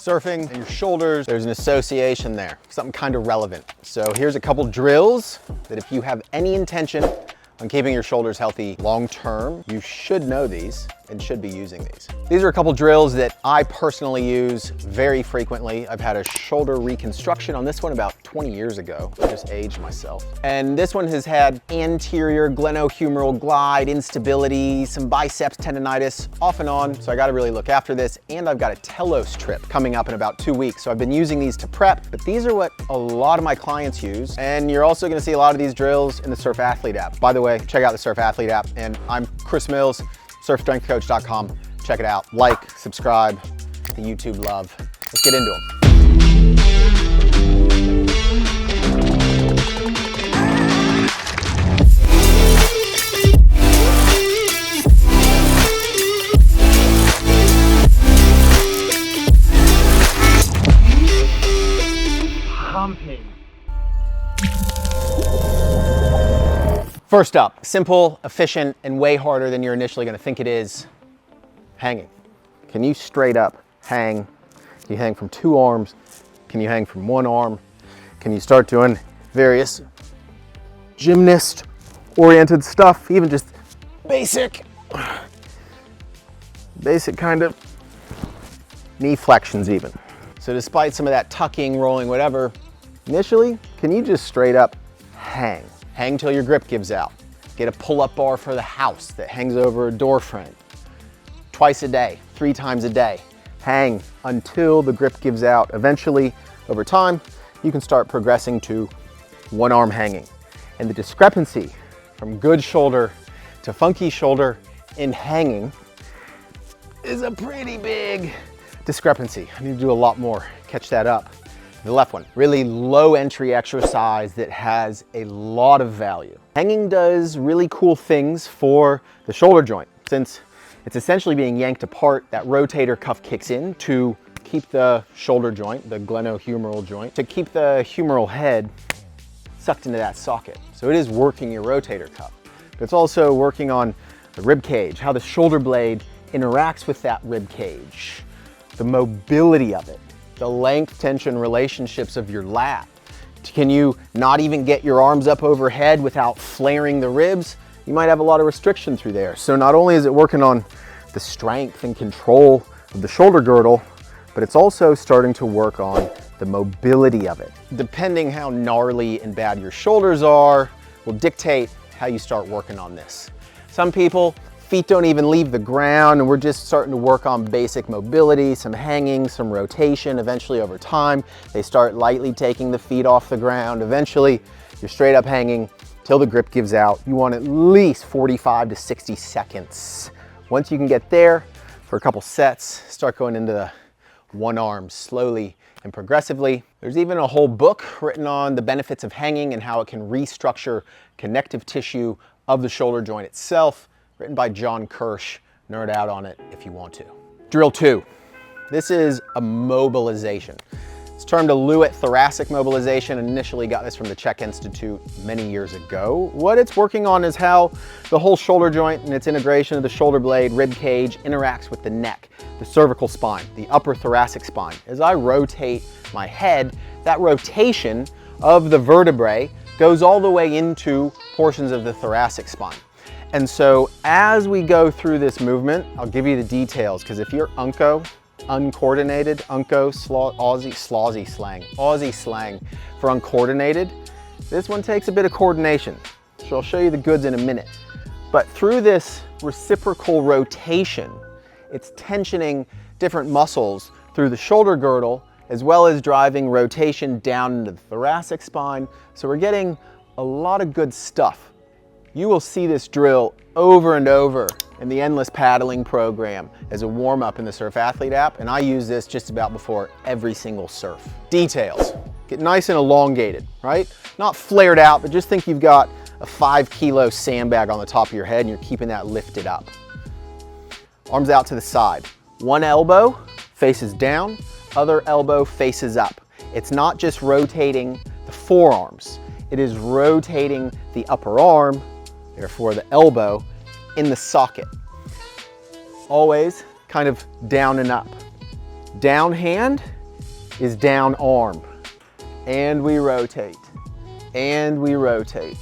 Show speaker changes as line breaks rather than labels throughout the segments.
Surfing and your shoulders, there's an association there, something kind of relevant. So here's a couple drills that if you have any intention on keeping your shoulders healthy long-term, you should know these and should be using these. These are a couple drills that I personally use very frequently. I've had a shoulder reconstruction on this one about 20 years ago. I just aged myself. And this one has had anterior glenohumeral glide, instability, some biceps tendonitis off and on. So I gotta really look after this. And I've got a telos trip coming up in about 2 weeks. So I've been using these to prep, but these are what a lot of my clients use. And you're also gonna see a lot of these drills in the Surf Athlete app. By the way, check out the Surf Athlete app. And I'm Chris Mills, surfstrengthcoach.com. Check it out. Like, subscribe, the YouTube love. Let's get into them.
Pumping.
First up, simple, efficient, and way harder than you're initially gonna think it is, hanging. Can you straight up hang? Can you hang from 2 arms? Can you hang from 1 arm? Can you start doing various gymnast-oriented stuff, even just basic kind of knee flexions even. So despite some of that tucking, rolling, whatever, initially, can you just straight up hang? Hang till your grip gives out. Get a pull-up bar for the house that hangs over a door frame. Twice a day, 3 times a day. Hang until the grip gives out. Eventually, over time, you can start progressing to 1 arm hanging. And the discrepancy from good shoulder to funky shoulder in hanging is a pretty big discrepancy. I need to do a lot more, catch that up. The left one, really low entry exercise that has a lot of value. Hanging does really cool things for the shoulder joint. Since it's essentially being yanked apart, that rotator cuff kicks in to keep the shoulder joint, the glenohumeral joint, to keep the humeral head sucked into that socket. So it is working your rotator cuff. But it's also working on the rib cage, how the shoulder blade interacts with that rib cage, the mobility of it, the length tension relationships of your lat. Can you not even get your arms up overhead without flaring the ribs? You might have a lot of restriction through there. So not only is it working on the strength and control of the shoulder girdle, but it's also starting to work on the mobility of it. Depending how gnarly and bad your shoulders are will dictate how you start working on this. Some people, feet don't even leave the ground and we're just starting to work on basic mobility, some hanging, some rotation. Eventually over time, they start lightly taking the feet off the ground. Eventually, you're straight up hanging till the grip gives out. You want at least 45 to 60 seconds. Once you can get there for a couple sets, start going into the 1 arm slowly and progressively. There's even a whole book written on the benefits of hanging and how it can restructure connective tissue of the shoulder joint itself, written by John Kirsch. Nerd out on it if you want to. Drill 2. This is a mobilization. It's termed a Lewitt thoracic mobilization. Initially got this from the Czech Institute many years ago. What it's working on is how the whole shoulder joint and its integration of the shoulder blade, rib cage interacts with the neck, the cervical spine, the upper thoracic spine. As I rotate my head, that rotation of the vertebrae goes all the way into portions of the thoracic spine. And so as we go through this movement, I'll give you the details, because if you're uncoordinated, Aussie slang for uncoordinated, this one takes a bit of coordination. So I'll show you the goods in a minute. But through this reciprocal rotation, it's tensioning different muscles through the shoulder girdle, as well as driving rotation down into the thoracic spine. So we're getting a lot of good stuff. You will see this drill over and over in the Endless Paddling program as a warm-up in the Surf Athlete app, and I use this just about before every single surf. Details. Get nice and elongated, right? Not flared out, but just think you've got a 5-kilo sandbag on the top of your head and you're keeping that lifted up. Arms out to the side. One elbow faces down, other elbow faces up. It's not just rotating the forearms, it is rotating the upper arm, therefore the elbow, in the socket. Always kind of down and up. Down hand is down arm. And we rotate. And we rotate.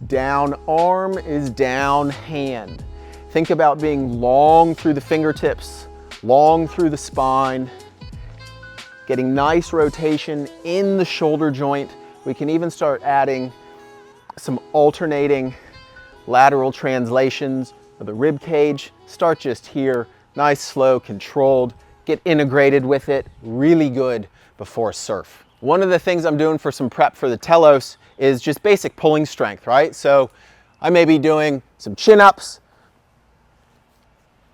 Down arm is down hand. Think about being long through the fingertips, long through the spine, getting nice rotation in the shoulder joint. We can even start adding some alternating lateral translations of the rib cage. Start just here, nice, slow, controlled, get integrated with it, really good before surf. One of the things I'm doing for some prep for the telos is just basic pulling strength, right? So I may be doing some chin-ups,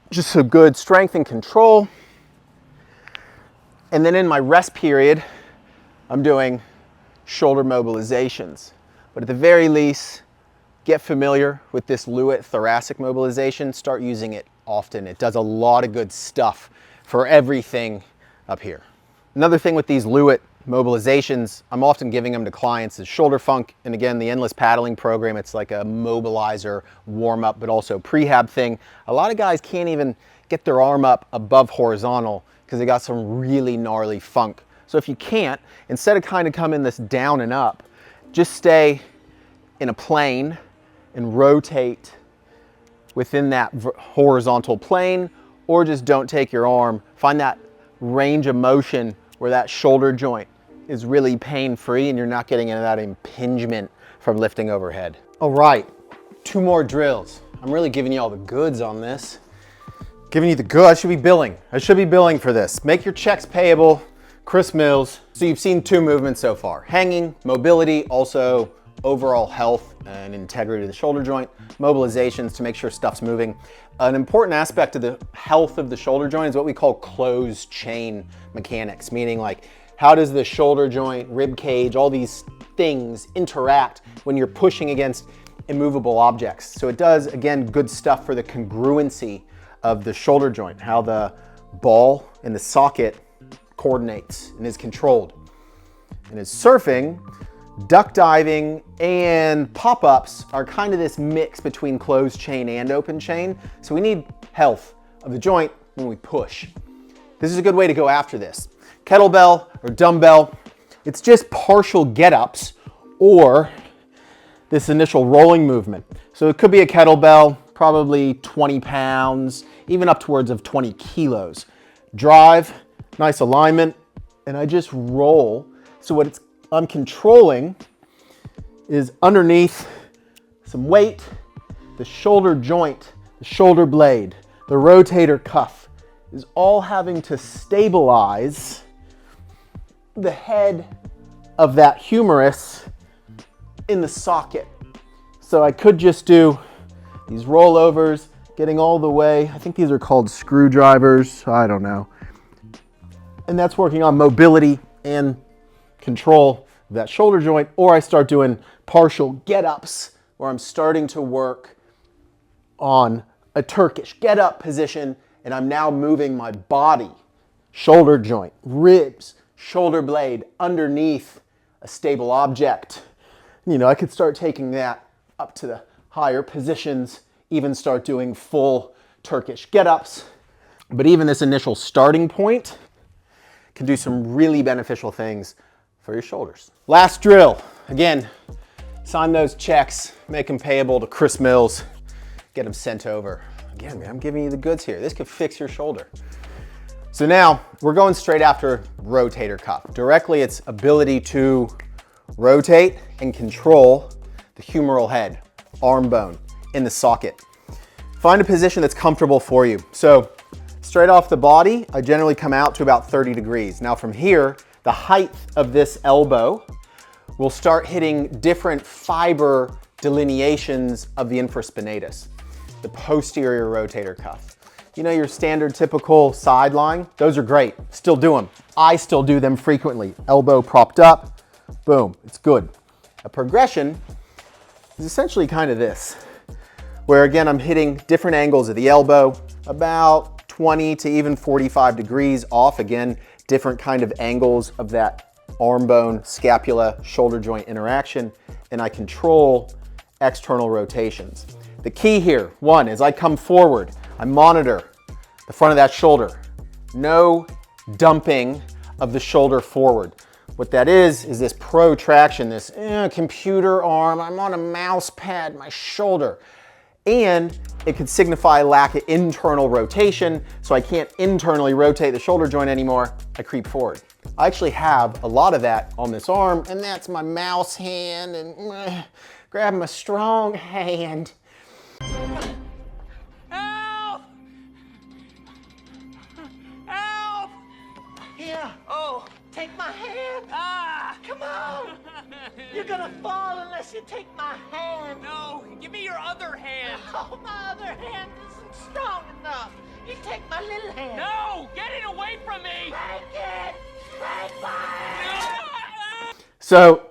just some good strength and control. And then in my rest period, I'm doing shoulder mobilizations. But at the very least, get familiar with this Lewitt thoracic mobilization. Start using it often. It does a lot of good stuff for everything up here. Another thing with these Lewitt mobilizations, I'm often giving them to clients is shoulder funk. And again, the endless paddling program, it's like a mobilizer warm up, but also prehab thing. A lot of guys can't even get their arm up above horizontal because they got some really gnarly funk. So if you can't, instead of kind of coming this down and up, just stay in a plane and rotate within that horizontal plane, or just don't take your arm. Find that range of motion where that shoulder joint is really pain-free and you're not getting into that impingement from lifting overhead. All right, 2 more drills. I'm really giving you all the goods on this. Giving you the good, I should be billing. I should be billing for this. Make your checks payable, Chris Mills. So you've seen 2 movements so far. Hanging, mobility, also overall health and integrity of the shoulder joint, mobilizations to make sure stuff's moving. An important aspect of the health of the shoulder joint is what we call closed chain mechanics, meaning like how does the shoulder joint, rib cage, all these things interact when you're pushing against immovable objects. So it does, again, good stuff for the congruency of the shoulder joint, how the ball in the socket coordinates and is controlled. And as surfing, duck diving and pop-ups are kind of this mix between closed chain and open chain. So we need health of the joint when we push. This is a good way to go after this. Kettlebell or dumbbell, it's just partial get-ups or this initial rolling movement. So it could be a kettlebell, probably 20 pounds, even up towards of 20 kilos. Drive, nice alignment, and I just roll. So what I'm controlling is underneath some weight, the shoulder joint, the shoulder blade, the rotator cuff is all having to stabilize the head of that humerus in the socket. So I could just do these rollovers, getting all the way. I think these are called screwdrivers. I don't know. And that's working on mobility and control of that shoulder joint. Or I start doing partial get-ups where I'm starting to work on a Turkish get-up position and I'm now moving my body, shoulder joint, ribs, shoulder blade underneath a stable object. You know, I could start taking that up to the higher positions, even start doing full Turkish get-ups. But even this initial starting point can do some really beneficial things for your shoulders. Last drill. Again, sign those checks, make them payable to Chris Mills, get them sent over. Again, man, I'm giving you the goods here. This could fix your shoulder. So now we're going straight after rotator cuff. Directly, its ability to rotate and control the humeral head, arm bone in the socket. Find a position that's comfortable for you. So straight off the body, I generally come out to about 30 degrees. Now from here, the height of this elbow will start hitting different fiber delineations of the infraspinatus, the posterior rotator cuff. You know, your standard typical sideline, those are great, still do them. I still do them frequently. Elbow propped up, boom, it's good. A progression is essentially kind of this, where again, I'm hitting different angles of the elbow, about 20 to even 45 degrees off. Again, different kind of angles of that arm bone, scapula, shoulder joint interaction, and I control external rotations. The key here, one, is I come forward, I monitor the front of that shoulder. No dumping of the shoulder forward. What that is this protraction, this computer arm, I'm on a mouse pad, my shoulder. And it could signify lack of internal rotation, so I can't internally rotate the shoulder joint anymore, I creep forward. I actually have a lot of that on this arm, and that's my mouse hand, and grabbing a strong hand.
Help! Help! Here. Oh. Take my hand. Ah! Come on. You're gonna fall unless you take my hand. No, give me your other hand. Oh, my other hand isn't strong enough. You take my little hand. No, get it away from me. Take it. Take my hand.
So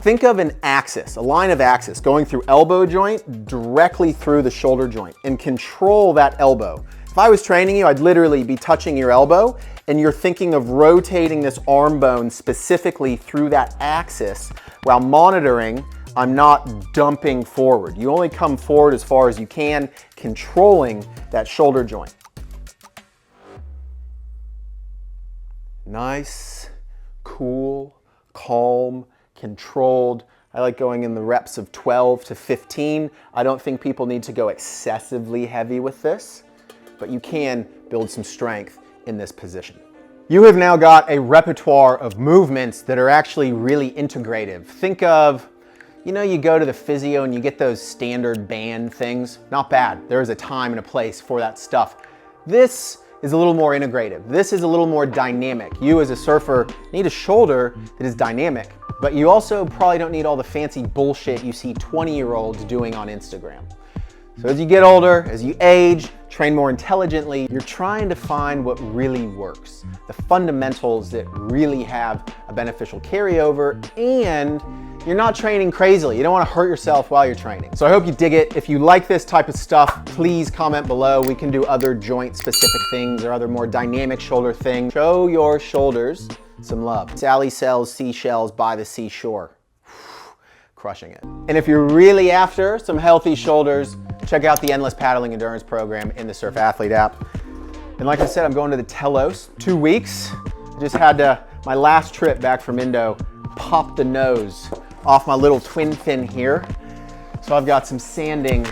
think of an axis, a line of axis going through elbow joint directly through the shoulder joint, and control that elbow. If I was training you, I'd literally be touching your elbow, and you're thinking of rotating this arm bone specifically through that axis while monitoring I'm not dumping forward. You only come forward as far as you can, controlling that shoulder joint. Nice, cool, calm, controlled. I like going in the reps of 12 to 15. I don't think people need to go excessively heavy with this, but you can build some strength in this position. You have now got a repertoire of movements that are actually really integrative. Think of, you go to the physio and you get those standard band things. Not bad. There is a time and a place for that stuff. This is a little more integrative. This is a little more dynamic. You as a surfer need a shoulder that is dynamic, but you also probably don't need all the fancy bullshit you see 20-year-olds doing on Instagram. So as you get older, as you age, train more intelligently, you're trying to find what really works, the fundamentals that really have a beneficial carryover, and you're not training crazily. You don't want to hurt yourself while you're training. So I hope you dig it. If you like this type of stuff, please comment below. We can do other joint specific things or other more dynamic shoulder things. Show your shoulders some love. Sally sells seashells by the seashore. Crushing it. And if you're really after some healthy shoulders, check out the Endless Paddling Endurance Program in the Surf Athlete app. And like I said, I'm going to the Telos, 2 weeks. I just had my last trip back from Indo, pop the nose off my little twin fin here. So I've got some sanding